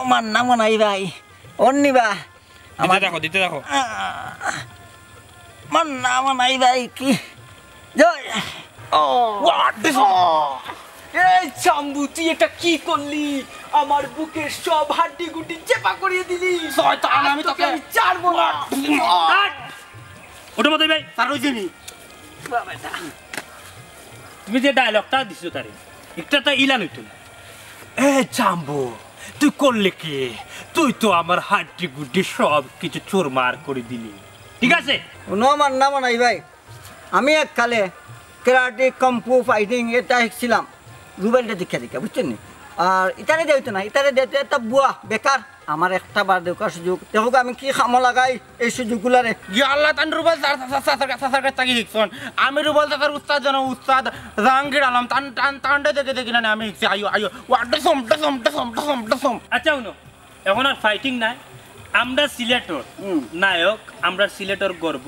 মান্না মনাই ভাই অন্নিবা আমার দিতে দেখো মান্না মনাই ভাই কি জয় এই চাম্বু তুই এটা কি করলি আমার বুকের সব হাড্ডি গুটি চেপা করিয়ে দিলি শয়তান আমি তোকে ছাড়বো না ওটা মতই ভাই তার ওই জানি তুমি যে ডায়লগটা দিছো তারে একটা তো ইলান হইতো না এ চাম্বু তুই করলে কি তুই তো আমার হাড্ডি গুড্ডি সব কিছু চুরমার করে দিলি ঠিক আছে নো মান্না মনাই ভাই আমি এককালে কেরাটে কম্পু ফাইটিং এটা শিখছিলাম রুবেলটা দীক্ষা দীক্ষা বুঝছেন নি আর ইতারে দেওয়া না ইতারে দিতে একটা বুয়া বেকার আমার একটা বার দেওয়ার সুযোগ দেখো আমি কি খামো লাগাই এই সুযোগগুলারে আল্লাহ তান রুবেল সাসার কাছে শিখছন আমি রুবেল সাসার উস্তাদ জন উস্তাদ জাহাঙ্গীর আলম তান টান টান্ডে দেখে দেখি না আমি শিখছি আইও আইও ওয়াডসম ডসম ডসম ডসম ডসম আচ্ছা উনো এখন আর ফাইটিং নাই আমরা সিলেটর নায়ক আমরা সিলেটর গর্ব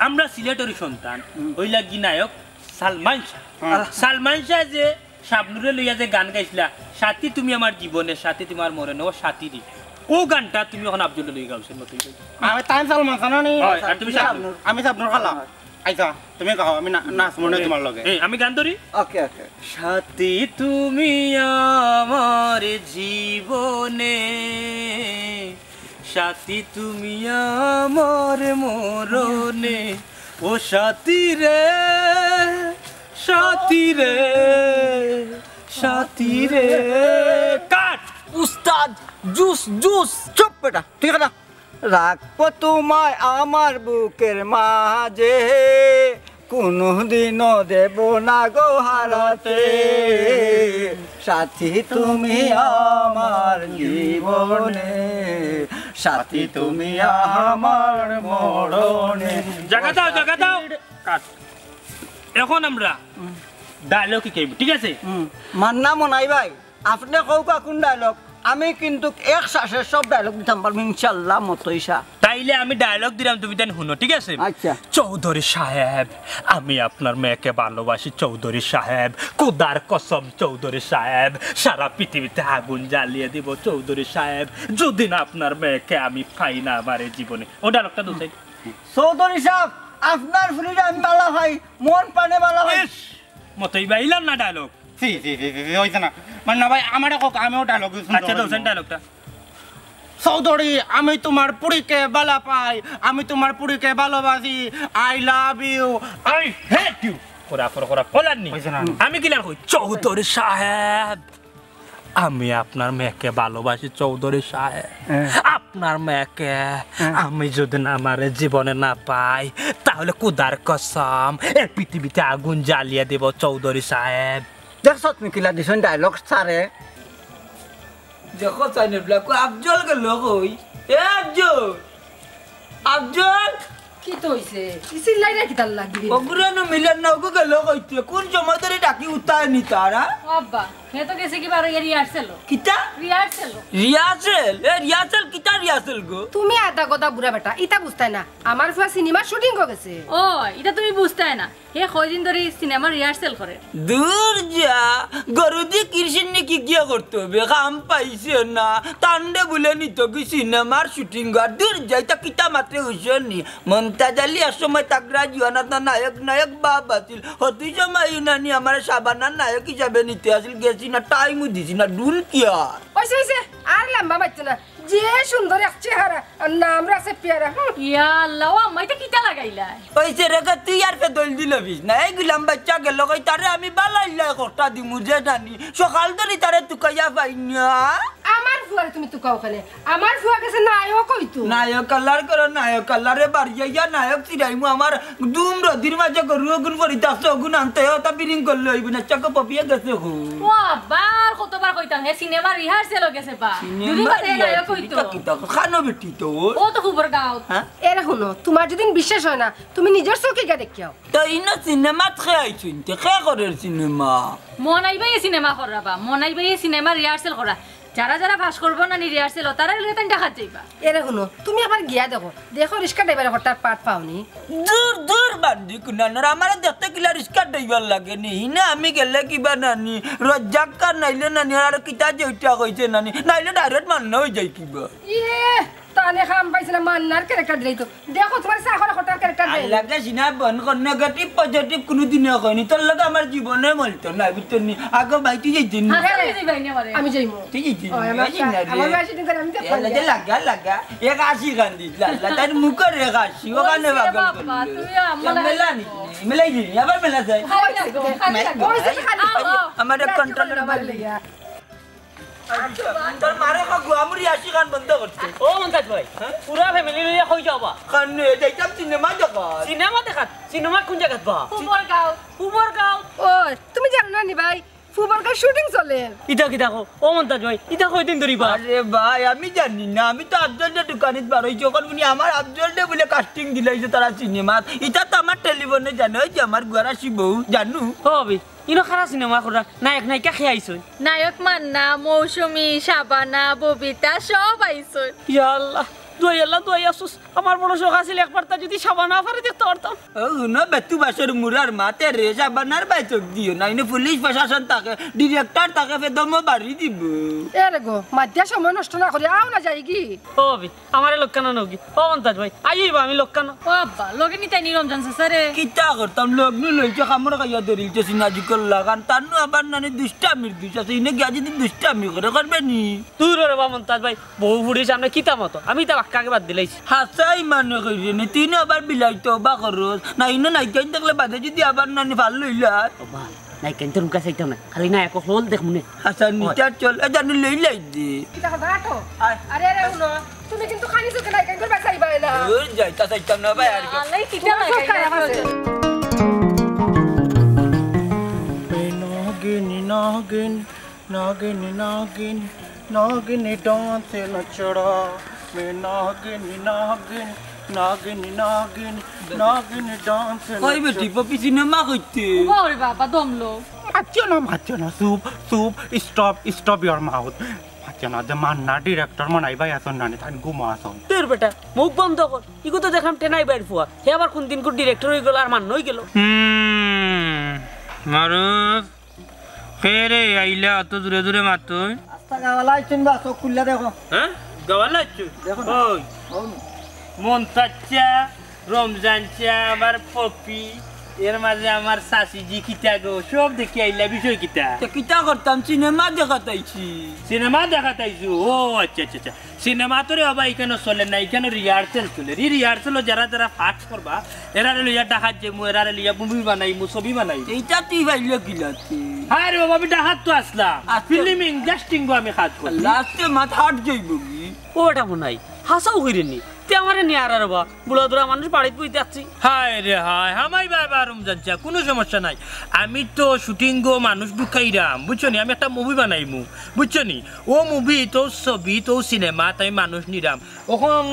আমরা সিলেটরি সন্তান ওইলা কি নায়ক সালমান শাহ সালমান শাহ যে শাবনুরে লইয়া যে গান গাইছিলা সাথী তুমি আমার জীবনের সাথী তোমার মরে নেও সাথী দি ও গানটা তুমি এখন আব্দুল লই গাওছেন মতই আমি তাই সালমান খান নি আর তুমি শাবনুর আমি সাবনুর খালা আইছা তুমি গাও আমি নাচ মনে তোমার লগে এই আমি গান ধরি ওকে ওকে সাথী তুমি আমার জীবনে সাথী তুমি আমার মরণে ও সাথী রে সাথী রে সাথী রে কাট উস্তাদ জুস জুস চুপ বেটা ঠিক আছে রাখবো তোমায় আমার বুকের মাঝে কোনদিনও দেব না গো হারাতে সাথী তুমি আমার জীবনে সাথী তুমি আমার মরণে জায়গা দাও কাট এখন আমরা ডায়লগ কি ঠিক আছে মান্না মনাই ভাই আপনি কৌকা কোন ডায়লগ আমি কিন্তু এক শ্বাসের সব ডায়লগ দিতাম পারবো ইনশাল্লাহ মতইসা তাইলে আমি ডায়লগ দিলাম তুমি দেন শুনো ঠিক আছে আচ্ছা চৌধুরী সাহেব আমি আপনার মেয়েকে ভালোবাসি চৌধুরী সাহেব খোদার কসম চৌধুরী সাহেব সারা পৃথিবীতে আগুন জ্বালিয়ে দিব চৌধুরী সাহেব যদি না আপনার মেয়েকে আমি পাই না আমার এই জীবনে ও ডায়লগটা দুটাই চৌধুরী সাহেব আপনার ফুলিটা আমি বালা ভাই মন পানে বালা ভাই মতই বাইলাম না ডায়লগ সি হইছে না মানে ভাই আমারে কক আমিও ডায়লগ আচ্ছা দোসেন ডায়লগটা চৌধুরী আমি তোমার পুরীকে বালা পাই আমি তোমার পুরীকে ভালোবাসি I love you I hate you কোরা কলারনি আমি কিলার কই চৌধুরী সাহেব আমি আপনার মেয়েকে ভালোবাসি চৌধুরী সাহেব আপনার মেয়েকে আমি যদি না আমার জীবনে না পাই তাহলে কুদার কসম এই পৃথিবীতে আগুন জ্বালিয়ে দেব চৌধুরী সাহেব দেখছ তুমি কিলা দিছেন ডায়লগ সারে দেখো চাইনে ব্ল্যাক আফজল গেল কই এ আফজল কি তো হইছে চিল্লাই না কি তার লাগি ওগুরানো মিলন না ওগো গেল কইতে কোন সময় ধরে ডাকি উতায় নি তারা আব্বা হে তো গেছে কি বারো রিহার্সেল কিতা রিহার্সেল কিতা রিহার্সেল গো তুমি আদা গদা বুড়া বেটা ইটা বুঝতাই না আমার ফুয়া সিনেমা শুটিং গেছে ও এটা তুমি বুঝতাই না হে কয়দিন ধরে সিনেমা রিহার্সেল করে দূর যা গরুদি কৃষ্ণ নে কি কিয়া করতে হবে কাম পাইছে না তান্ডে বলে নিত কি সিনেমার শুটিং আর দূর যাইতা কিতা মাত্রে হইছনি মমতাজ আলী সময় তাকরা জুয়ানা নায়ক বাবা ছিল হতুই সময় ইনানি আমার সাবানার নায়ক হিসাবে নিতে আসিল গেছি না টাইমও দিছি না ডুল কি আর হইছে আর লম্বা বাচ্চা না যে সুন্দর এক চেহারা আর নাম রাখছে পেয়ারা ইয়া আল্লাহ আম্মা এটা কিটা লাগাইলা হইছে রে তুই আর কে দল দিল বিস না এই গুলাম বাচ্চা গেল কই তারে আমি বালাইলা কষ্ট দিমু যে জানি সকাল ধরে তারে তুকাইয়া পাই না আমার ফুয়ারে তুমি তুকাও খালে আমার ফুয়া গেছে নায়ক কইতো নায়ক কালার করো নায়ক কালারে বাড়িয়া নায়ক চিরাইমু আমার দুম রদির মাঝে গরু গুণ করিতাছ গুণ আনতে তা বিরিং করলে হইব না চাকো পপিয়া গেছে হো ও বার কতবার কইতাম হে সিনেমা রিহার্সেল গেছে বা দুদিন বাদে নায়ক কইতো খানো বেটি তো ও তো খুবর গাও হ্যাঁ এরা শুনো তোমার যদি বিশ্বাস হয় না তুমি নিজের চোখে গিয়ে দেখিও তো ইনো সিনেমা খেয়ে তে খে করে সিনেমা মনাইবাই সিনেমা করাবা মনাইবাই সিনেমা রিহার্সেল করা যারা যারা পাস করবো না রিহার্সেল তারা এলে তাই দেখা যাইবা এরে শুনো তুমি আবার গিয়া দেখো দেখো রিক্সা ড্রাইভার হঠাৎ পাঠ পাওনি দূর দূর বান্ধি কুনানোর আমার দেখতে কিলা রিক্সা ড্রাইভার লাগে নি না আমি গেলে কিবা নানি রজ্জাক কার নাইলে নানি আর কিতা যেটা কইছে নানি নাইলে ডাইরেক্ট মান্য হয়ে যায় কিবা ইয়ে তানে খাম পাইছে না মান্নার ক্যারেক্টার দিলাই তো দেখো তোমার সাহর হঠাৎ ক্যারেক্টার দেই লাগে সিনা বন কোন নেগেটিভ পজিটিভ কোনো দিন কইনি তোর লাগে আমার জীবনে মলতো না বুঝতনি আগে বাইতি যাইতিন আমি যাইমু ঠিক আছে আমার বাসি দিন আমি দেখো লাগা লাগা এক আসি গান্ধী লাল্লা তার মুখের এক আসি ওখানে বাগল মেলানি মেলাই দিন আবার মেলা যায় আমার কন্ট্রোল তোর মারে গুয়ামুরি আসি গান বন্ধ করতে ও মন্তাজ ভাই পুরা ফ্যামিলি লইয়া কই যাবা কানে যাইতাম সিনেমা দেখা সিনেমা কোন জায়গাত বা ফুবরগাঁও ও তুমি জানো না নি ভাই ফুটবল শুটিং চলে ইটা কি দেখো ও মন্তাজ ভাই ইটা কয়দিন ধরিবা আরে ভাই আমি জানি না আমি তো আফজলদের দোকানিত বার হইছি ওখান উনি আমার আফজলদে বলে কাস্টিং দিলাইছে তারা সিনেমা এটা তো আমার টেলিফোনে জানো যে আমার গুয়ারা শিবু জানু হবি ইনো খারা সিনেমা করা নায়ক নায়িকা খেয়ে আইছো নায়ক মান্না মৌসুমী শাবানা ববিতা সব আইসো ইয়া আল্লাহ দুই আসুস আমার বড় শখ আছিল একবার তা যদি সাবানা পারে দেখতে পারতাম ও না বেতু বাসের মুরার মাতে রেজা বানার বাইচক দিও না ইনে পুলিশ প্রশাসন তাকে ডিরেক্টর তাকে ফেদম বাড়ি দিব এরে গো মাধ্যা সময় নষ্ট না করে আও না যাই কি হবি আমারে লোককানা নগি ও মন্তাজ ভাই আইবা আমি লোককানা ও আব্বা লগে নিতাই নিরঞ্জন সারে কিতা করতাম লগ্ন লইছে খামর কাইয়া দরিলছে সিনাজিকল লাগান তানু আবার নানি দুষ্টামির দুষ আছে ইনে গিয়া যদি দুষ্টামি করে করবে নি তুই রে বা মন্তাজ ভাই বহু ফুড়ির সামনে কিতা মতো আমি তা বাক্কাকে বাদ দিলাইছি হাসাই মানে কইরে নি তুই না আবার বিলাইতো বা করস না ইনো নাই কেন দেখলে বাদে যদি আবার নানি ভাল লইলা ও বা নাই কেন তোর কাছে আইতাম না খালি না এক হল দেখ মনে হাসান নিটা চল এ জানি লইলাই দে দেখো দাঁড়াটো আরে আরে শুনো তুমি কিন্তু খালি চোখে নাই কেন করবা চাইবা না ওই যাইতা চাইতাম না ভাই আর আলাই কিটা লাগাই नागिन नागिन नागिन नागिन डांस नचड़ा मैं नागिन नागिन नागिन नागिन नागिन डांस কই বেটি পপি সিনেমা কইতে ওরে বাবা দমলো माचो ना soup soup stop your mouth macho ना जे मान्ना डायरेक्टर मनाई भाई आसन नानी थान घुमा आसन তোর বেটা মুখ বন্ধ কর ইগো তো দেখাম টেনাই বাইর ফুয়া হে আবার কোন দিন কো ডিরেক্টর হই গেল আর মান হই গেল মারুফ ফেরে আইলা অত দূরে দূরে মাতো রাস্তা গাওয়ালাই চিনবা চোখ খুললে দেখো হ্যাঁ গাওয়ালাচ্ছু দেখো ওই মন্তাচ্চা রমজান চা আমার পপি এর মাঝে আমার শাশিজি কিতা গো সব দেখি আইলা বিষয় কিতা তো কিতা করতাম সিনেমা দেখাতাইছি সিনেমা দেখাতাইছু ও আচ্ছা আচ্ছা আচ্ছা সিনেমা তো রে বাবা এখানে চলে না এখানে রিহার্সেল চলে রিহার্সেল যারা যারা ফাট করবা এরা লইয়া ডাকাত যে মু এরা লইয়া মুভি বানাই মু ছবি বানাই এইটা তুই ভাইলে কিলাতে হ্যাঁ রে বাবা আমি ডাকাত তো আসলাম ফিল্মিং জাস্টিং গো আমি কাজ করি লাস্টে মাথা হাট যাইব কি ওটা মনাই হাসাও হইরেনি তে আমারে নিয়ার আর বা বুড়া দুরা মানুষ বাড়িতে বইতে আসছি হায় রে হায় হামাই বাবা রমজান চা কোনো সমস্যা নাই আমি তো শুটিং গো মানুষ ঢুকাইরাম বুঝছো নি আমি একটা মুভি বানাইমু বুঝছো নি ও মুভি তো ছবি তো সিনেমা তাই মানুষ নিরাম ওখন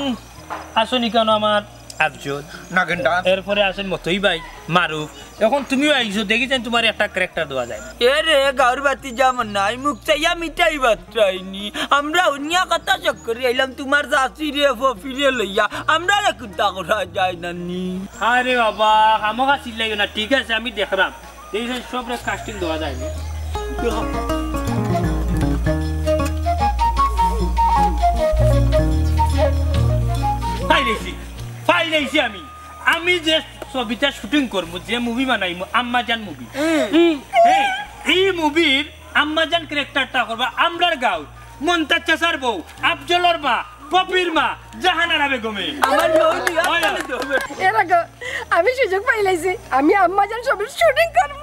আসনি কেন আমার আফজল नागिन डांस এরপরে আসেন মতই ভাই মারুফ এখন তুমিও আইছো দেখেছেন তোমার একটা ক্যারেক্টার দেওয়া যায় এ রে গাউর বাতি যেমন নাই মুখ চাইয়া মিটাই বাত্রাইনি আমরা অন্য কথা চক্করে এলাম তোমার চাষি রে ফফি রে লইয়া আমরা কুন্তা করা যায় নানি হ্যাঁ রে বাবা আমাকে চিল্লাইও না ঠিক আছে আমি দেখলাম দেখেছেন সব কাস্টিং দেওয়া যায় না ফাইনাইছি আমি আমি যে ছবিটা শুটিং করবো যে মুভি বানাইমু আম্মাজান মুভি এই মুভির আম্মাজান ক্যারেক্টারটা করবা আমরার গাঁও মন্তাজ চাচার বউ আফজলর মা পপির মা জাহানারা বেগমে আমার এরে গো আমি সুযোগ পাইলাইছি আমি আম্মা জান সব শুটিং করব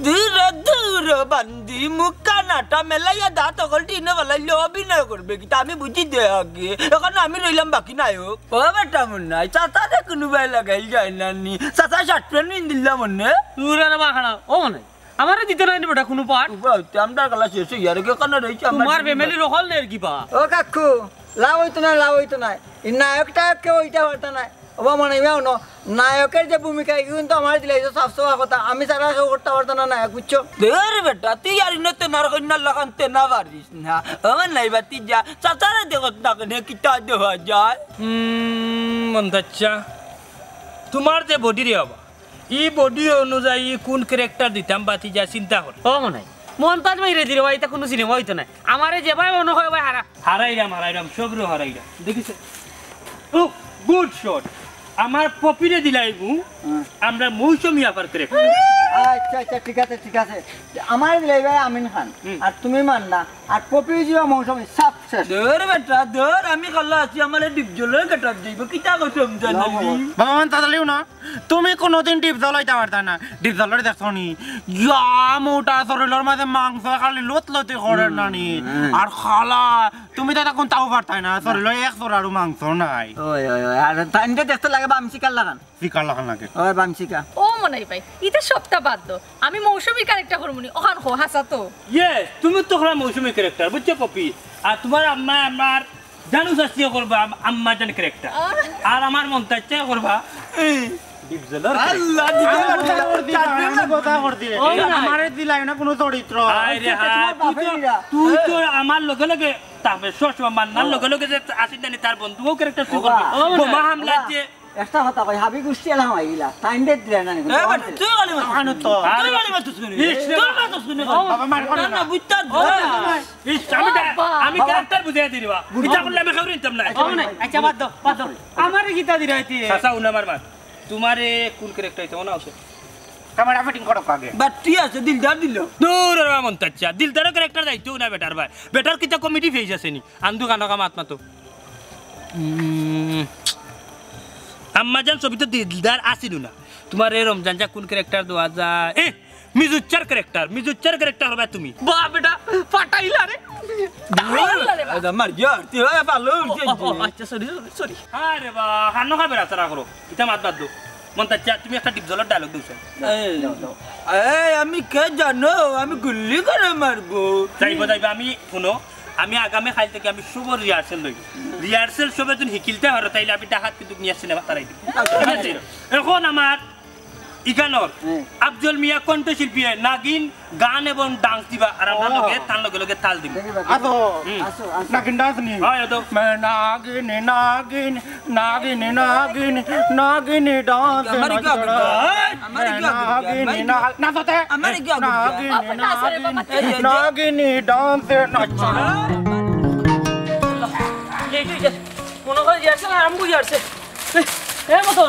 ধীরে ধীরে বান্দি মুখ কানাটা মেলাইয়া দাঁত অকল টিনে বেলাইলে অভিনয় করবে কিন্তু আমি বুঝি দে আগে এখন আমি রইলাম বাকি নায়ক ও বেটা মন নাই চাচারে কোনো ভাই লাগাই যায় নানি চাচা শার্ট প্যান্ট দিলাম মনে তুরা না বাখানা ও মনে আমারে দিতে নাই বেটা কোনো পাট আমরা গলা শেষ ইয়ার কে কানা রইছে তোমার ফ্যামিলি রহল নের কি বা ও কাকু লাভ হইতো না এই নায়কটা কেউ ওইটা হতো না ও মনে হয় না নায়কের যে ভূমিকা কিন্তু আমার দিলে সাফ সাফা কথা আমি সারা কেউ করতে পারতো না নায়ক বুঝছো ধর বেটা তুই আর ইনো তেনার কন্যার লাগান তেনা পারিস না আমার নাইবা তুই যা চাচারে দেখত না কেন কিটা দেওয়া যায় মন্তাচ্ছা তোমার যে বডি রে বাবা এই বডি অনুযায়ী কোন ক্যারেক্টার দিতাম বাতি যা চিন্তা কর ও মনে হয় মন্তাজ মাইরে দিলে ভাই এটা কোনো সিনেমা হইতো না আমারে যে ভাই মনে হয় ভাই হারাইরাম সবরু হারাইরাম দেখিছে ও গুড শট আমার পপিরে দিলাইবু আমরা মৌসুমী আপার ক্যারেক্টার আচ্ছা আচ্ছা ঠিক আছে আমার দিলে ভাই আমিন খান আর তুমি মান না আর পপি জিও মৌসুমী সব শেষ ধর বেটা ধর আমি কাল্লা আছি আমার ডিপজলের কাটার যাইব কিটা কইছম জানালি ভগবান তাহলেও না তুমি কোনোদিন ডিপ জল হইতে পারতা না ডিপ জলের দেখছো নি ইয়া মোটা শরীরের মাঝে মাংস খালি লতি করে নানি আর খালা তুমি তো তখন তাও পারতাই না শরীরে এক আর মাংস নাই ওই আর তাইনতে দেখতে লাগে বামসিকার লাগান শিকার লাগান লাগে ওই বামসিকা ও মনাই ভাই ইতে সপ্তাহ বাদ দো আমি মৌসুমীর ক্যারেক্টার করবনি ওখান খো হাসা তো ইয়েস তুমি তো হলা মৌসুমী ক্যারেক্টার বুঝছো পপি আর তোমার আম্মা আমার জানু শাস্তি করবা আম্মা জান ক্যারেক্টার আর আমার মন্তাচ্চা করবা ডিপজলার আল্লাহ আমারে দিলাই না কোনো চরিত্র আরে হ্যাঁ তুই তো আমার লগে লগে তাহলে সবসময় মান্নার লগে লগে যে আসিস জানি তার বন্ধুও ক্যারেক্টার তুই করবি বোমা হামলা যে একটা কথা কই হাবি গুষ্টি এলাম আইলা তাইনতে দিলে না এ বেটা তুই গালি মার তো তুই গালি মার তুই শুনি বাবা মার করে না না বুঝতা আমি ক্যারেক্টার বুঝাই দিবা এটা করলে আমি খাবরি নিতাম না ও মনে আচ্ছা বাদ দাও আমারে গীতা দি রাইতে সাসা উনামার মার তোমারে কোন ক্যারেক্টার হইতে মনে আছে ক্যামেরা ফিটিং করো আগে বাটি আছে দিলদার দিল দূর রে মন্তাচ্চা দিলদার ক্যারেক্টার দাইতো না বেটার ভাই বেটার কিটা কমেডি ফেজ আছে নি আন্দু গানা কাম আত্মা তো আম্মাজান ছবিতে দিলদার আসিল না তোমার এই রমজান যা কোন ক্যারেক্টার দেওয়া যায় এ মিজুচ্চার ক্যারেক্টার হবে তুমি বাহ বেটা ফাটাইলা রে আমার ইয়ার তুই ভালো আচ্ছা সরি আরে বা হান্ন খাবে রাস্তা করো এটা মাত বাদ দো মন্তাচ্চা তুমি একটা ডিপজলের ডায়লগ দিছো আমি কে জানো আমি গুল্লি করে মারবো যাইবা আমি শুনো আমি আগামী খাইল থেকে আমি শুভ রিহার্সেল লই রিহার্সেল সবে তুমি শিকিলতে পারো তাইলে আমি ডাকাত কিন্তু নিয়ে সিনেমা তারাই দিই ঠিক আছে এখন আমার ইকানোর আফজল মিয়া কণ্ঠশিল্পী নাগিন গান এবং ডান্স দিবা আর আমরা লগে তার লগে লগে তাল দিব আসো নাগিন ডান্স নি হয় তো নাগিন ডান্স নাচতে নাগিন ডান্স নাচ মনে করে যাচ্ছে না আরাম বুঝে আসছে এ মতো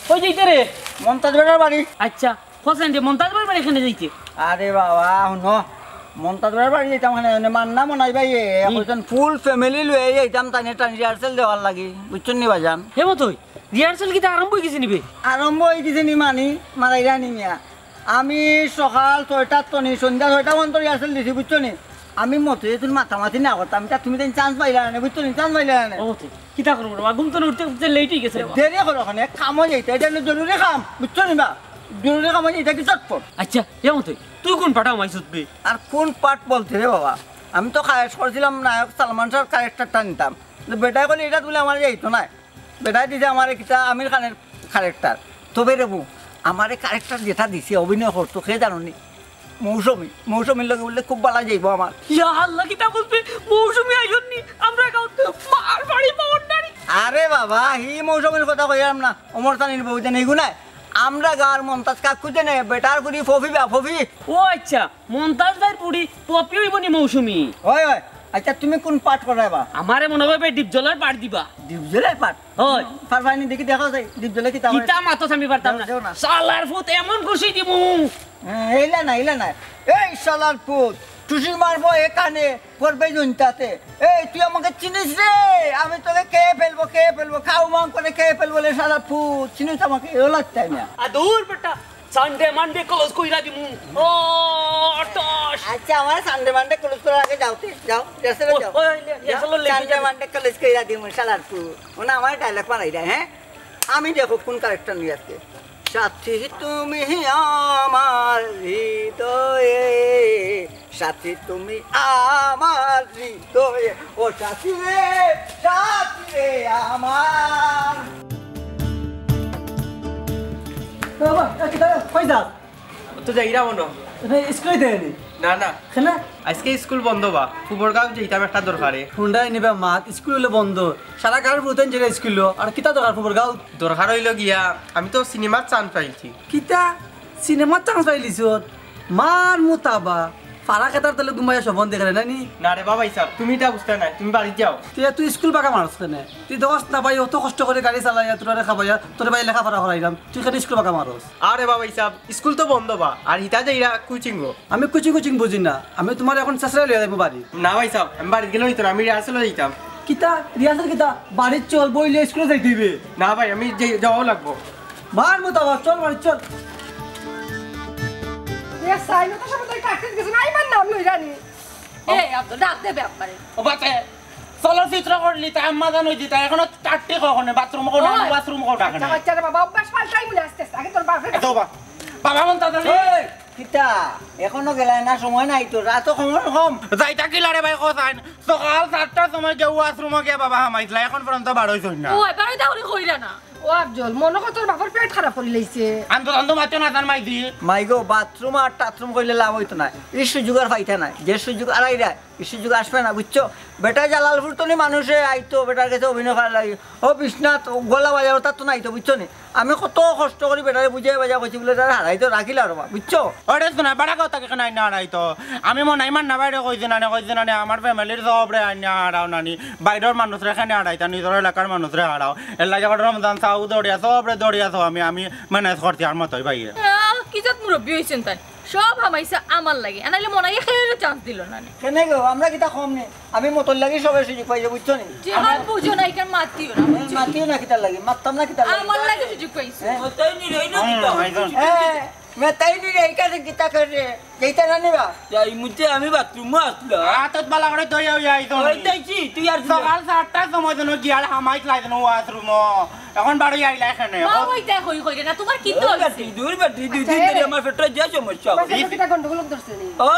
কই যাইতে রে মমতাজ বেটার বাড়ি আচ্ছা হোসেন যে মমতাজ বাড়ি এখানে যাইতে আরে বাবা শুনো মমতাজ বেটার বাড়ি যেতাম মানে মান্না মনাই ভাই এখন ফুল ফ্যামিলি লয়ে যেতাম তাই রিহার্সেল দেওয়ার লাগি বুঝছেন নি বাজান হে মতো রিহার্সেল কি আরম্ভ হয়ে গেছে নিবে আরম্ভ হয়ে গেছে নি মানি মারাইরা নি মিয়া আমি সকাল 6টার তো নি সন্ধ্যা 6টা পর্যন্ত রিহার্সেল দিছি বুঝছো নি আমি মতো তুমি মাথামাথি না করতাম তা তুমি তো চান্স পাইলা না বুঝছো নি চান্স পাইলা না ও কিতা করবো বাবা ঘুম তো উঠতে লেট হয়ে গেছে দেরি করো ওখানে কামো যাইতে এটা হলো জরুরি কাম বুঝছো নি বা জরুরি কাম এটা কি চটপট আচ্ছা হে মতো তুই কোন পাঠাও মাইসুত বে আর কোন পার্ট বলতে রে বাবা আমি তো খায়স করছিলাম নায়ক সালমান শাহর ক্যারেক্টারটা নিতাম বেটাই বলে এটা তুলে আমার যাইতো না বেটাই দিছে আমার কিতা আমির খানের ক্যারেক্টার তবে রেবু আমার এই ক্যারেক্টার যেটা দিছে অভিনয় করতো সে জানো নি মৌসুমীর লগে বললে খুব ভালো যাইব আমার ইয়া আল্লাহ কিতা বলবে মৌসুমী আইয়নি আমরা গাউতে মার বাড়ি পাউন্ডারি আরে বাবা হি মৌসুমীর কথা কইলাম না অমর তানির বউ জানি গুনাই আমরা গার মমতাজ কাক খুঁজে নে বেটার করি ফফি ও আচ্ছা মমতাজ ভাই পুরি পপি হইবনি মৌসুমী ওই আচ্ছা তুমি কোন পাঠ করাইবা আমারে মনে হয় ডিপজলার পাট দিবা ডিপজলের পাঠ ওই পারবাইনি দেখি দেখো যাই ডিপজলে কি তাও কিতা মাতো আমি পারতাম না সালার ফুত এমন খুশি দিমু এইলা না এই শালার পুত টুসি মারবো এখানে করবে জুনটাতে এই তুই আমাকে চিনিস রে আমি তোকে খেয়ে ফেলবো খাও মাং করে খেয়ে ফেলবো রে শালার পুত চিনিস আমাকে এও লাগতে না আদুর বেটা সানডে মানডে ক্লোজ কইরা দিমু ও টস আচ্ছা আমার সানডে মানডে ক্লোজ করার আগে যাও রেসে যাও সানডে মানডে ক্লোজ কইরা দিমু শালার পুত ওনা আমার ডায়লগ মারাই দেয় হ্যাঁ আমি দেখো কোন ক্যারেক্টার নিয়ে আসছে সাথী তুমি আমার হৃদয়ে সাথী তুমি আমার হৃদয়ে ও সাথী রে আমার বাবা কিতা কই যাস তো যাইরা মনো স্কুলে দেয়নি না না কেন আজকে স্কুল বন্ধ বা ফুবরগাঁও যাইতাম একটা দরকারে হুন্ডাই নিবে মাত স্কুল হলে বন্ধ সারা গাঁর প্রতিদিন যে স্কুল আর কিতা দরকার খবর গাও দরকার হইল গিয়া আমি তো সিনেমার চান্স পাইছি কিতা সিনেমার চান্স পাইলিছ মার মোতাবা ফারা কেতার তাহলে ঘুমাইয়া সবন দেখে নানি না রে বাবা হিসাব তুমি এটা বুঝতে নাই তুমি বাড়ি যাও তুই স্কুল বাঁকা মারস কেন তুই দোষ না পাই অত কষ্ট করে গাড়ি চালাইয়া তোরা খাবাইয়া তোর ভাই লেখাপড়া করাইলাম তুই কেন স্কুল বাঁকা মারস আরে বাবা হিসাব স্কুল তো বন্ধ বা আর হিতা যাইরা কোচিং গো আমি কোচিং বুঝি না আমি তোমার এখন চেষ্টা লিয়ে যাবো বাড়ি না ভাই সাহেব আমি বাড়ি গেলে হইতো না আমি রিহার্সেল যাইতাম কিতা রিয়াসের কিতা বাড়ির চল বইলে স্কুলে যাইতে হইবে না ভাই আমি যাওয়াও লাগবো মার মোতাবা চল বাড়ি চল এ সাইনো তো সবাই কাটতে গেছে না আইবার নাম লই জানি এ আব্দুল ডাক দেবে আব্বারে ও বাতে চলচ্চিত্র করলি তা আম্মা জানো দিতা এখনো চারটে কখনো বাথরুম কোন বাথরুম কোন ডাকে না বাচ্চারা বাবা অভ্যাস পাল্টাই বলে আসতে আগে তোর বাপরে এত বা বাবা মন তাড়াতাড়ি কিতা এখনো গেলাই না সময় নাই তো রাত সময় কম যাইতা কি লারে ভাই কোথায় সকাল 7টার সময় যে ওয়াশরুমে গিয়ে বাবা হামাইছিল এখন পর্যন্ত বার হইছই না ও এবারে দাউরি কইরা না ও আফজল মনে কর তোর বাপর পেট খারাপ করে লইছে আন্ত মাত্র না জান মাইদি মাইগো বাথরুম আর টাথরুম করলে লাভ হইতো না এই সুযোগ আর পাইতে না যে সুযোগ আর আইরা এই সুযোগ আসবে না বুঝছো বেটা জালালপুর তো মানুষে আইতো বেটার কাছে অভিনয় করার লাগে ও বিশ্বনাথ গলা বাজার তার তো নাই তো বুঝছো নি আমি কত কষ্ট করি বেটারে বুঝিয়ে বাজা করছি বলে তার হারাই তো রাখিল আর বুঝছো ওরে শোনা বড় কথা কেন নাই না নাই তো আমি মনে নাই মান না বাইরে কইছি না আমার ফ্যামিলির সব রে আইনা হারাও নানি বাইরের মানুষরে এখানে হারাইতা নিজের এলাকার মানুষরে হারাও এর লাগে রমজান চাও দৌড়িয়া সব রে দৌড়িয়াছো আমি ম্যানেজ করছি আর মতোই ভাই কি জাত মুরব্বি হইছেন তাই সব হামাইছে আমার লাগে আনাইলে মনাই খেয়ে চান্স দিল না কেন গো আমরা কিতা কম নেই আমি মতন লাগি সবাই সুযোগ পাইছে বুঝছো নি যে হাত বুঝো না কেন মাতিও না মাতিও না কিতা লাগে মারতাম না কিতা লাগে আমার লাগে সুযোগ পাইছে ওটাই নি রইনো কিতা मैं तई नहीं रही कैसे किता कर रहे जैता नहीं बा যাই মুতে আমি বাথরুমে আসলাম আতত বালা করে দই আইতো ওইটাইছি তুই আর সকাল 7টার সময় জন্য গিয়াল হামাইত লাইতো ওয়াশরুম এখন বাড়ি আইলা এখানে মা ওইটা কই না তোমার কি তো ব্যাটারি দূর ব্যাটারি দুই দিন ধরে আমার পেটে যা সমস্যা কিটা গন্ডগোল ধরছে নি ও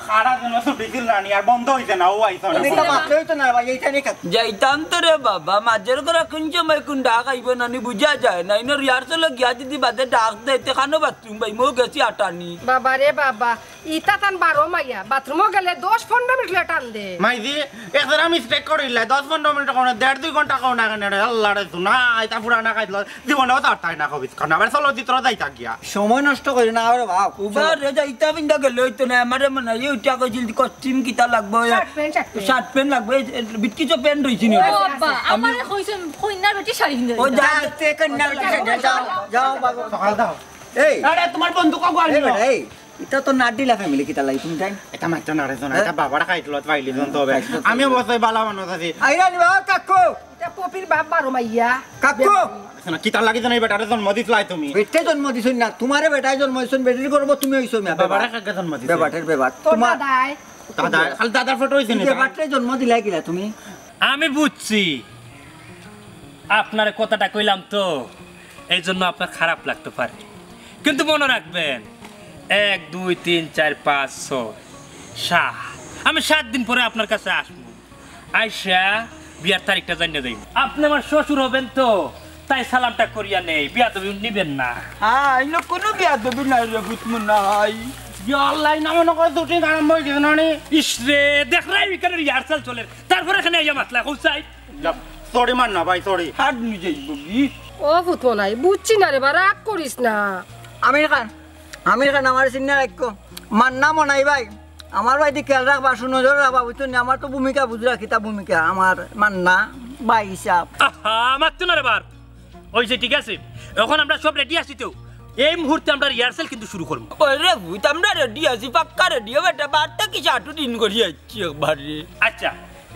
খাড়া জন্য ছুটি দিল না আর বন্ধ হইছে না ও আইতো না এটা মাত্রই তো না ভাই এইটা নেই যাইতাম তো রে বাবা মাঝের করে কোন সময় কোন ডাক আইব নানি বুঝা যায় না ইনো রিহার্সেল গিয়া যদি বাদে ডাক দেয় খানো বাথরুম ভাই মো গেছি আটানি বাবা রে বাবা ইতা তান 12 মাইয়া বাথরুমে গেলে 10-15 মিনিট লে টান দে মাইদি একদরা মিস্টেক করিলা 10-15 মিনিট কোন 1.5-2 ঘন্টা কোন না কেন আল্লাহ রে শুনা এটা পুরানা খাইলো জীবনেও তো আটাই না কবিত কারণ আবার চলচ্চিত্র যাইতা গিয়া সময় নষ্ট করি না আর বাপ উবার রে যাইতা বিন্দা গেলে হইতো না আমারে মনে হয় উঠা কইছিল কস্টিউম কিতা লাগবে শার্ট প্যান্ট লাগবে বিটকি চো প্যান্ট রইছি নি ও বাবা আমারে কইছেন কইনার বেটি শাড়ি কিনতে ও যা যাতে কন্যা যাও যাও বাবা সকাল দাও এই আরে তোমার বন্ধু কো গোয়াল নিল এই এটা তো নাডিলা ফ্যামিলি কিতা লাই তুমি জান এটা মাইতো না রে শোনা এটা বাবারা খাইতলো পাইলি জন তো হবে আমি অবশ্যই বালা মানুষ আছি আইরা নিবা কাকু এটা পপির বাপ 12 মাইয়া কাকু শোনা কিতা লাগি জন এই বেটারে জন্ম দিছলাই তুমি বেটে জন্ম দিছুন না তোমারে বেটাই জন্ম দিছুন বেটির করব তুমি হইছো মিয়া বাবারা কাকে জন্ম দিছ বেবাটের বেবাট তোর তোমার দাদাই দাদা খালি দাদার ফটো হইছে নি বেবাটরে জন্ম দিলাই কিলা তুমি আমি বুঝছি আপনার কথাটা কইলাম তো এই জন্য আপনার খারাপ লাগতে পারে কিন্তু মনে রাখবেন 1 2 3 4 5 6 7 আমি 7 দিন পরে আপনার কাছে আসবো আইসা বিয়ার তারিখটা জানিয়ে দেই আপনি আমার শ্বশুর হবেন তো তাই সালামটা করিয়া নেই বিয়া তো নিবেন না হ্যাঁ ইনো কোনো বিয়া দেবি না রে বুঝমু নাই আল্লাহ নাম নকয় দুটি আরম্ভ হই গেছে নানি ইসরে দেখ রাই বিকানের রিহার্সাল চলে তারপরে এখানে আইয়া মাসলা কইছাই সরি মান না ভাই সরি হাত নি যাইব কি ও ফুটবো নাই বুঝছি না রে বা রাগ করিস না আমির খান আমার চিন্তা রাখো মান্না মনাই ভাই আমার ভাই দিকে খেয়াল রাখবা নজর রাখবা বুঝছো না আমার তো ভূমিকা বুঝরা কিতা ভূমিকা আমার মান্না ভাই হিসাব আহা মারতো না রে বার ওই যে ঠিক আছে এখন আমরা সব রেডি আছি তো এই মুহূর্তে আমরা রিহার্সাল কিন্তু শুরু করব ওরে ভূত আমরা রেডি আছি পাক্কা রেডি বেটা বারটা কি 8 দিন করি আছি একবারে আচ্ছা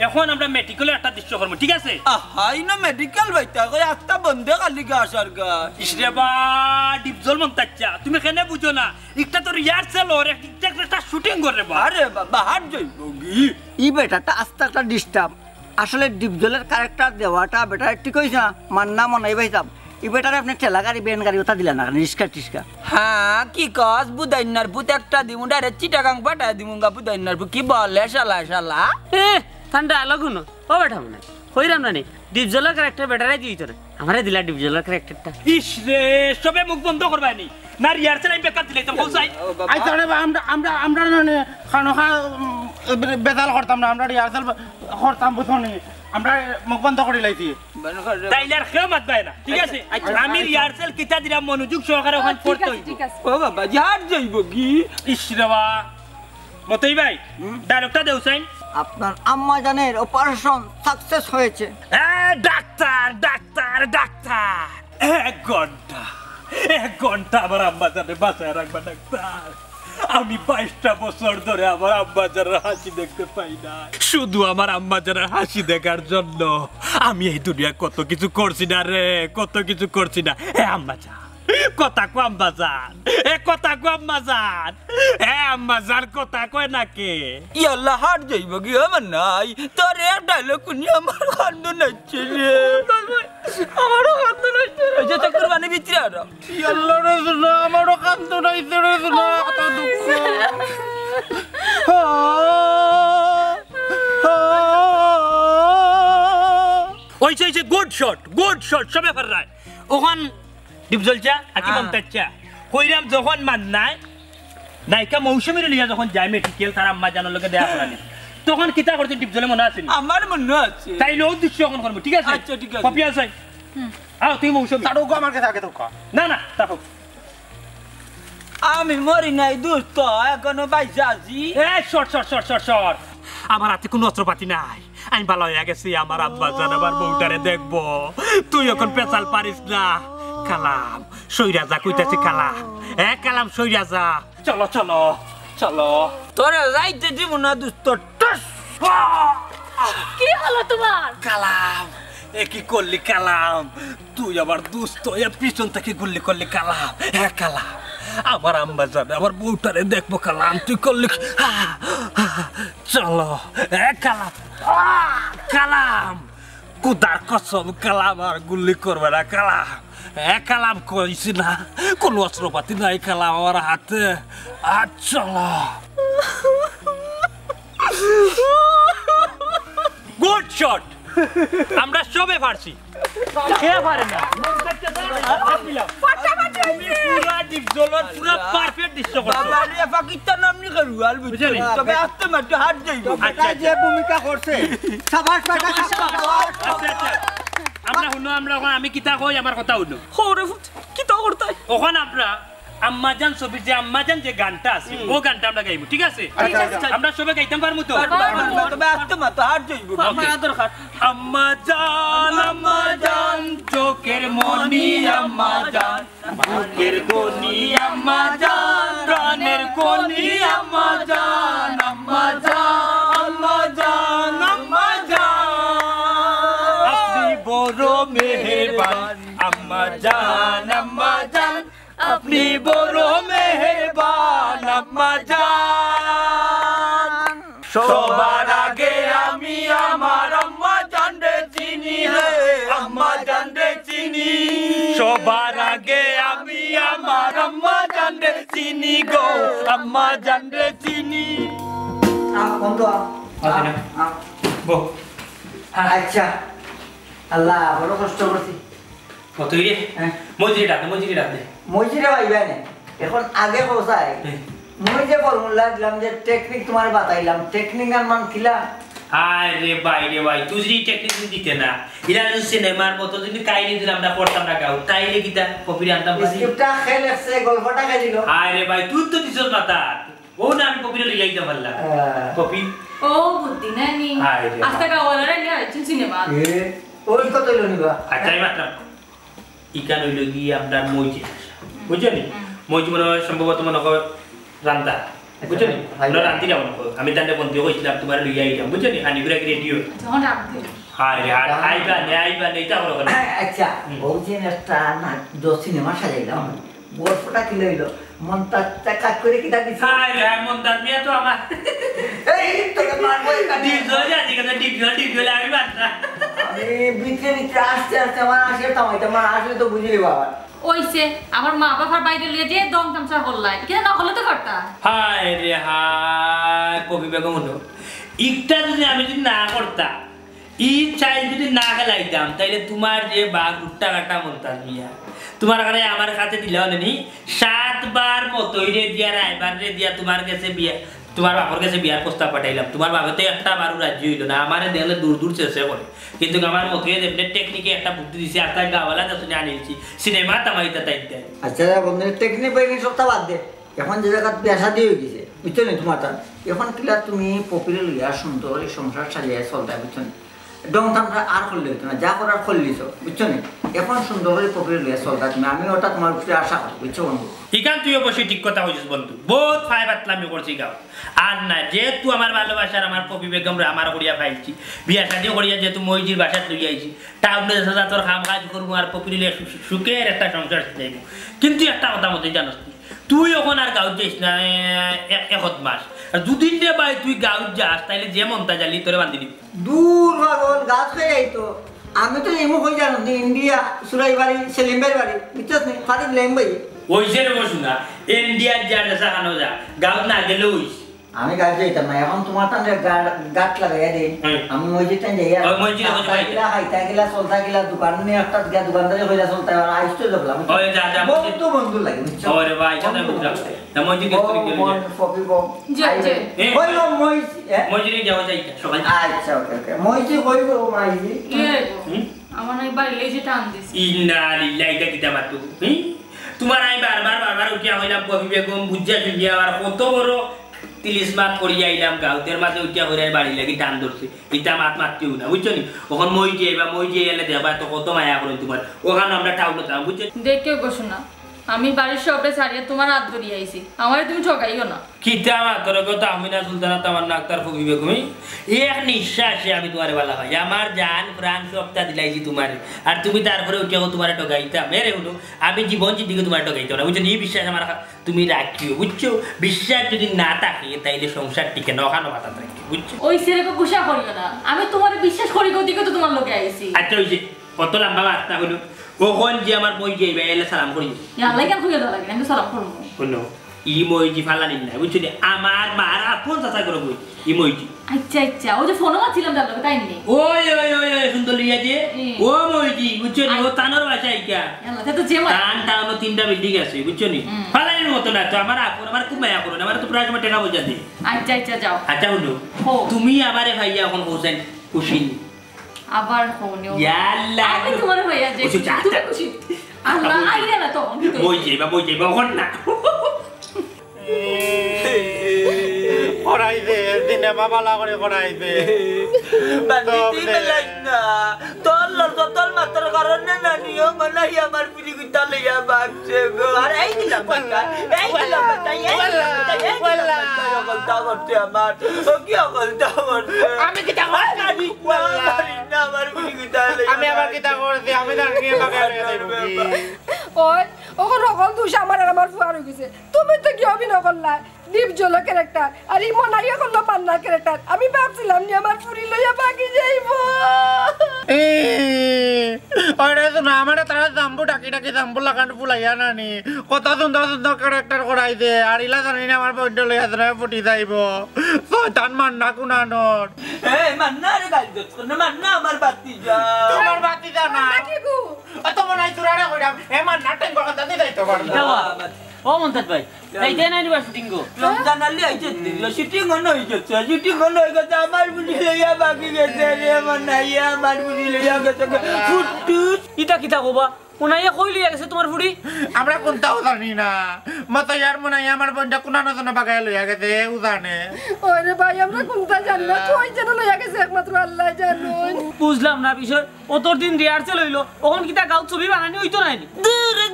এখন আমরা মেডিকেলের একটা দৃশ্য করব ঠিক আছে হাই না মেডিকেল বাইতা কই আস্তা বন্ধে কালি গা আসার গা ইসরে বা ডিপজল মন্তাচ্চা তুমি কেন বুঝো না একটা তো রিহার্সাল ওর একটা শুটিং করে বা আরে বাবা হাট যাইব কি ই বেটাটা আস্তে একটা ডিস্টার্ব আসলে ডিপজলের ক্যারেক্টার দেওয়াটা বেটা ঠিক হইছে না মান্না মনাই ভাই সাহেব ই বেটারে আপনি ঠেলা গাড়ি বেন গাড়ি ওটা দিলা না রিস্কা টিস্কা হ্যাঁ কি কস বুদাইনার পুত একটা দিমু ডাইরেক্ট চিটাগাং পাঠা দিমুগা বুদাইনার পু কি বলে শালা শালা এ ঠান্ডা আলাগ হুনো ও বেটা মনে কইরাম না নি ডিপজলের ক্যারেক্টার বেটারাই দিই তোরে আমারে দিলা ডিভিজনাল ক্যারেক্টারটা ইস রে সবে মুখ বন্ধ করবানি না রিহার্সাল আমি বেকার দিলাইতাম হোসাই আচ্ছা রে আমরা আমরা খানোখা বেজাল করতাম না আমরা রিহার্সাল করতাম বুঝনি আমরা মুখ বন্ধ করে লাইছি তাইলে আর কেউ মাত পায় না ঠিক আছে আমি রিহার্সাল কিতা দিলাম মনোযোগ সহকারে ওখান পড়তে হইব ঠিক আছে ও বাবা যার যাইব কি ইস রে বা মতই ভাই ডায়লগটা দেও সাইন আপনার আম্মা জানের অপারেশন সাকসেস হয়েছে। ডাক্তার ডাক্তার ডাক্তার 1 ঘন্টা আমার আম্মা জানে বাঁচায় রাখবা ডাক্তার আমি 22টা বছর ধরে আমার আম্মা জানের হাসি দেখতে পাই না শুধু আমার আম্মা জানের হাসি দেখার জন্য আমি এই দুনিয়া কত কিছু করছি না রে কত কিছু করছি না আম্মা জান কথা কো আম্মা জান কথা কো আম্মা জান আম্মা জান কথা কয় নাকি ইয়াল্লা হাট যাইব কি আমার নাই তোর এক ডায়লগ শুনি আমার কান্দ নাচছে রে আমারও কান্দ নাচছে রে যে চক্কর বানি ভিতরে আর আল্লাহ রে না আমারও কান্দ নাইছে রে না কত দুঃখ ওইছে গুড শট সবে ফররায় ওখান ডিপ জ্বলছা আকি বমতাচ্ছা কইরাম যখন মান নাই নায়িকা মৌসুমীর লিয়া যখন যায় মেডিকেল তার আম্মা জানার লগে দেয়া করানি তখন কিতা করতে ডিপ জ্বলে মনে আছে আমার মনে আছে তাই লো দৃশ্য এখন করব ঠিক আছে আচ্ছা ঠিক আছে কপি আছে আও তুই মৌসুমী তাড়ো গো আমার কাছে আগে তো না না তাকো আমি মরি নাই দোস্ত এখনো বাইসা আছি শর্ট আমার হাতে কোনো অস্ত্রপাতি নাই আমি ভালো হয়ে গেছি আমার আব্বা জান আবার বউটারে দেখবো তুই এখন পেছাল পারিস না কালাম সইরা যা কইতাছি কালাম কালাম সইরা যা চলো তোরে যাইতে দিব না দোস্ত কি হলো তোমার কালাম কি করলি কালাম তুই আবার দুস্থ পিছন থেকে গুল্লি করলি কালাম কালাম আমার আম্মা জানে আমার বউটারে দেখবো কালাম তুই করলি চলো কালাম কালাম কুদার কসম কালাম আর গুল্লি করবে না কালাম কালাম কইছি না কোন অস্ত্রপাতি নাই কালাম আমার হাতে চলো গুড শট আমরা সবে পারছি কে পারে না পুরা ডিপ জলর পুরা পারফেক্ট দৃশ্য করছো বাবা রে পাকিস্তান নামনি করু আল বুঝলি তবে আস্তে মাত্র হাট যাইব বেটা যে ভূমিকা করছে সাবাস বেটা সাবাস। আচ্ছা আমরা শুনো আমরা ওখানে আমি কিতা কই আমার কথা শুনো ওরে কিতা করতাই ওখানে আমরা আম্মাজান ছবির যে আম্মাজান যে গানটা আছে ও গানটা আমরা গাইবো ঠিক আছে আমরা সবাই গাইতাম পারমু তো তবে আস্তে মাত্র হাট যাইব আমার দরকার আম্মাজান চোখের মনি আম্মাজান বুকের কোনি আম্মাজান প্রাণের কোনি আম্মাজান আপনি বড় মেহেরবান আম্মাজান আপনি বড় মেহেরবান আম্মাজান সবার আগে আমি আমার আম্মাজান রে চিনি হে আম্মাজান রে চিনি সবার আগে আমি আমার আম্মাজান রে চিনি গো আম্মাজান রে চিনি বন্ধু আচ্ছা আল্লাহ বড় কষ্ট করছি কতই রে মজুরি ডাক দে মইজিরে ভাইবা না এখন আগে পৌঁছায় মই যে ফর্মুলা দিলাম যে টেকনিক তোমার বাতাইলাম টেকনিক আর মান কিলা আরে ভাই তুই যদি টেকনিক দিতে না ইরা যদি সিনেমার মতো যদি কাহিনী দিলাম আমরা পড়তাম না গাও তাইলে কিটা কপি আনতাম পারি স্ক্রিপ্টটা খেলেছে গল্পটা কে দিল আরে ভাই তুই তো দিছস মাথা ও না আমি কপি লই যাইতে পারলাম কপি ও বুদ্ধি নানি আরে আস্তে গাওয়ালারে নিয়ে আইছেন সিনেমা ওই কত হইল নিবা আচ্ছা মাত্র ইকান হইল কি আপনার মইজি বুঝছেন মইজি মনে হয় সম্ভবত মনে হয় রান্তা বুঝছেন আমরা রান্তি না মনে হয় আমি তান্ডে বন্ধু কইছিলাম তোমার লই আইতাম বুঝছেন আনি গুরা রেডিও যখন রাখতে আরে আইবা নে এটা হলো না আচ্ছা বলছি একটা না দো সিনেমা সাজাইলাম গল্পটা কি লইল মনটা কাজ করে কিটা দিছি আরে মনটা নিয়ে তো আমার এই তোকে মারবো কাটি ডিজল ডিজল আমি মাত্রা আমি ভিতরে আসতে আমার আসে তোমার আসলে তো বুঝলি বাবা ওইছে আমার মা বাবার বাইরে লিয়ে যে দম তামসা করলাই কেন না হলো তো করতা হায় রে হায় কবি বেগম হলো ইকটা যদি আমি যদি না করতাম ই চাই যদি না খেলাইতাম তাইলে তোমার যে বাঘ উঠটা কাটা মনতাম মিয়া তোমার কাছে আমার কাছে দিলে হলে নি 7 বার মতই রে দিয়া রাইবার রে দিয়া তোমার কাছে বিয়া তোমার বাবার কাছে বিয়ার প্রস্তাব পাঠাইলাম তোমার বাবাতে একটা বারও রাজি হইল না আমারে দেখলে দূর দূর চেষ্টা করে কিন্তু আমার মতে এমনি টেকনিকে একটা বুদ্ধি দিছে আর তাই গাওয়ালা যাচ্ছে আনিয়েছি সিনেমা তামাইতা তাইতে আচ্ছা বন্ধু টেকনিক বাইনি সবটা বাদ দে এখন যে জায়গা পেশা দিয়ে গেছে বুঝছো নি তোমার তা এখন কিলা তুমি পপিরে লইয়া সুন্দর এই সংসার চালিয়ে চলতে বুঝছো নি ডং থামটা আর করলে হইতো না যা করার করলিছ বুঝছো নি এখন সুন্দর করে পপিরে লইয়া চলতা তুমি আমি ওটা তোমার উপরে আশা করি বুঝছো বন্ধু ইকান তুই অবশ্যই ঠিক কথা হইছিস বন্ধু বহুত ফাই বাতলামি করছি গাও আর না যেহেতু আমার ভালোবাসার আমার পপি বেগম রে আমার করিয়া পাইছি বিয়া শাদি করিয়া যেহেতু মইজির বাসাত লই আইছি টাউনে সাজা তোর কাম কাজ করবো আর পপি লে সুখের একটা সংসার চাইব কিন্তু একটা কথা মতে জানোস তুই এখন আর গাঁও যাইস না 1 মাস আর 2 দিন রে ভাই তুই গাঁও যাস তাইলে যে মনটা জালি তোরে বান্ধি দিবি দূর পাগল গাছ হয়ে যাইতো আমি তো এমন হয়ে জানো ইন্ডিয়া সুরাই বাড়ি সেলিমবাই বাড়ি বুঝছো নি ফারিদ লেমবাই ওইসে রে বসুনা ইন্ডিয়ার যা নেশা খানো যা গাঁও না গেলে ওইস আমি গাছ যাইতাম না এখন তোমার টানে গাছ লাগাইয়া দেই আমি মসজিদ টান যাইয়া খাইতা গেলা চলতা গেলা দোকান নিয়ে একটা দোকানদারি হইলা চলতা আর আইসতো যাবলাম ওই যা যা বন্ধু বন্ধু লাগে বুঝছো ওরে ভাই কথা বুঝলাম না মসজিদ করে গেলে মন ফপি বম যে হইলো মসজিদে যাওয়া যায় সবাই আচ্ছা ওকে ওকে মসজিদ হইবো মাইজি আমার নাই বাড়ি লেজে টান দিছি ইন্না লিল্লাহি এটা কিতা মাতু তোমার আমি বারবার উঠিয়া হইলাম কবি বেগম বুঝা জুলিয়া আর কত বড় 30 মাস করিয়া আইলাম গাউতের মাঝে উঠিয়া হইরা বাড়ি লাগি টান ধরছে এটা মাতিও না বুঝছো নি ওখান মই যে এলে দেবা তো কত মায়া করে তোমার ওখানে আমরা টাউনে যাও বুঝছো দেখে বসো না আমি বাড়ির সবটা ছাড়িয়ে তোমার হাত ধরিয়ে আইছি আমারে তুমি ঠকাইও না কিতা মাতর কথা আমিনা সুলতানা তামান্না আক্তার কবি বেগম এক নিঃশ্বাসে আমি তোমারে ভালো ভাই আমার জান প্রাণ সবটা দিলাইছি তোমারে আর তুমি তারপরে উঠিয়া তোমারে ঠকাইতা মেরে হলো আমি জীবন জিন্দিগি তোমারে ঠকাইতাম না বুঝছো এই বিশ্বাস আমার তুমি রাখিও বুঝছো বিশ্বাস যদি না থাকে তাইলে সংসার টিকে না ওখানে মাথা রাখি বুঝছো ওই ছেলেকে গুসা করিও না আমি তোমার বিশ্বাস করি গতিকে তো তোমার লোকে আইছি আচ্ছা ওই যে কত লম্বা বার্তা হলো ওখন যে আমার মই যাইবা এলে সালাম করি আল্লাহ কেন খুঁজে দেওয়া লাগে আমি সালাম করবো শুনো ই মইজি ফালানি না বুঝছো আমার মার আপন চাচা করে বই ই মইজি আচ্ছা ওই যে ফোনও মারছিলাম যার লোকে তাই নেই ওই সুন্দর লিয়া যে ও মইজি বুঝছো নি ও তানোর বাসা ইকা আল্লাহ তো যে টাউন 3টা বিল্ডিং আছে বুঝছো নি ফালানির মতো না তো আমার আপন আমার খুব মায়া করে আমার তো প্রায় সময় টাকা বোঝা দে আচ্ছা যাও আচ্ছা শুনো তুমি আমারে ভাইয়া এখন হোসেন খুশি আবার ফোনে ইয়াল্লা আমি তোমার ভাইয়া যে তুমি খুশি আল্লাহ আইরে না তো বই যাইবা ওখন না করাইবে সিনেমা বালা করে করাইবে বান্দিতি মেলাই না তোর মাত্র কারণে না নিও মানে আমার পিলি গুতা লইয়া বাগছে গো আর এই দিলাম বাচ্চা অকলতা করতে আমার ও কি অকলতা করতে আমি কিটা করছি না আমার পিলি গুতা লইয়া আমি আবার কিটা করছি আমি দাঁড়িয়ে বাগায় দেব ওই ওখন সকল দোষ আমার আর আমার ফুয়ার হয়ে গেছে তুমি তো কি অভিনয় করলা দীপ জল ক্যারেক্টার আর এই মনাইয়া করলো পান্নার ক্যারেক্টার আমি ভাবছিলাম নি আমার ফুরি লইয়া বাকি যাইব আরে তো না আমারে তারা জাম্বু ডাকি জাম্বু লাগান ফুলাইয়া নানি কত সুন্দর ক্যারেক্টার করাই দে আর ইলা জানি না আমার বইড লইয়া ধরে ফুটি যাইব শয়তান মান্না কুনানোর এই মান্না রে গাল দছ না মান্না আমার বাতি যা তোমার বাতি যা না কি গো অত মনে হয় তুরারে কইরাম এ মান্না টেন কথা দিতে যাইতো পারবো ও মন্তাজ ভাই যাইতে নাই নিবা শুটিং গো রমজান আলী আইছে দিলো শুটিং হই গেছে আমার বুঝি লইয়া বাকি গেছে রে মান্নাইয়া আমার বুঝি লইয়া গেছে ফুটুস ইটা কিতা কবা কোনাইয়া কই লইয়া গেছে তোমার ফুড়ি আমরা কোনটাও জানি না মত ইয়ার মনে হয় আমার বইটা কুনানো জন্য বাগায় লইয়া গেছে ও জানে ওরে ভাই আমরা কোনটা জানি না কই যেন লইয়া গেছে একমাত্র আল্লাহ জানেন বুঝলাম না বিষয় অতর দিন রিহার্সেল হইলো ওখান কিতা গাঁও ছবি বানানি হইতো না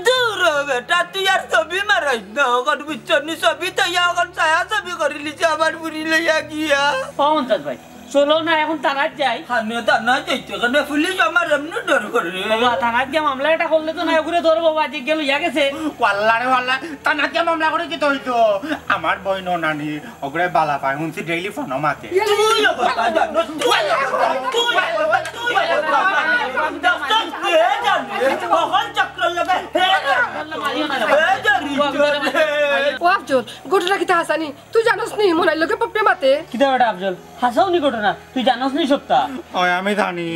দূর বেটা তুই আর ছবি মারাইস না ওখান বিচ্ছন্নি ছবি তো এখন ছায়া ছবি করে লিছে আমার বুড়ি লইয়া গিয়া ও মন্তাজ ভাই চলো না এখন থানাত যাই খানে দানা যাইতে কেন পুলিশ আমার এমনি ডর করে বাবা থানাত গিয়ে মামলা এটা করলে তো না ঘুরে ধরবো বাজি গেল ইয়া গেছে ওয়াল্লারে ওয়াল্লা তানাকে মামলা করে কি হইতো আমার বই নানি ওগরে বালা পায় হুনছি ডেইলি ফোন মাতে ও আফজল ঘটনা কিতা হাসানি তুই জানোস নি মনাই লোকে পপ্পে মাতে কিতা বেটা আফজল হাসাও নি ঘটনা তুই জানোস নি সপ্তাহ ওই আমি জানি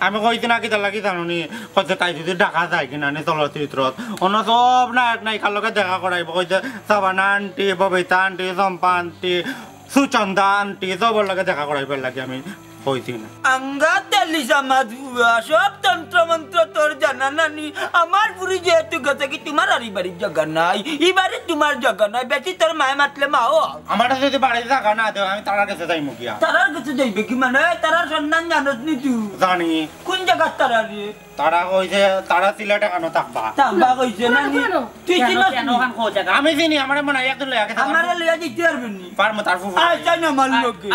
আমি কইতে না কিতা লাগি জানুনি কইতে তাই যদি ডাকা যায় কিনা নি চলচ্চিত্রত অন্য সব নায়ক নায়িকার লগে দেখা করাইব কইতে সাবানা আন্টি ববিতা আন্টি চম্পা আন্টি সুচন্দা আন্টি সবর লগে দেখা করাইবার লাগে আমি কইছি না আঙ্গা তেলিসা মাধুয়া সব তন্ত্র মন্ত্র তোর জানা নানি আমার বুড়ি যেহেতু গেছে কি তোমার আর বাড়ির জায়গা নাই এবারে তোমার জায়গা নাই বেশি তোর মায় মাতলে মাও আমার যদি বাড়ির জায়গা না দেয় আমি তার কাছে যাই মুখিয়া তারার কাছে যাইবে কি মানে তারার সন্ধান জানোস নি তুই জানি কোন জায়গা তারা রে তারা কইছে তারা সিলেটে কেন থাকবা তাম্বা কইছে নানি তুই চিনস কেন খান খোঁজ জায়গা আমি চিনি আমার মনে হয় একদিন লয়ে গেছে আমারে লইয়া দিতে পারবি নি পারমু তার ফুফু আচ্ছা না মাল লোকে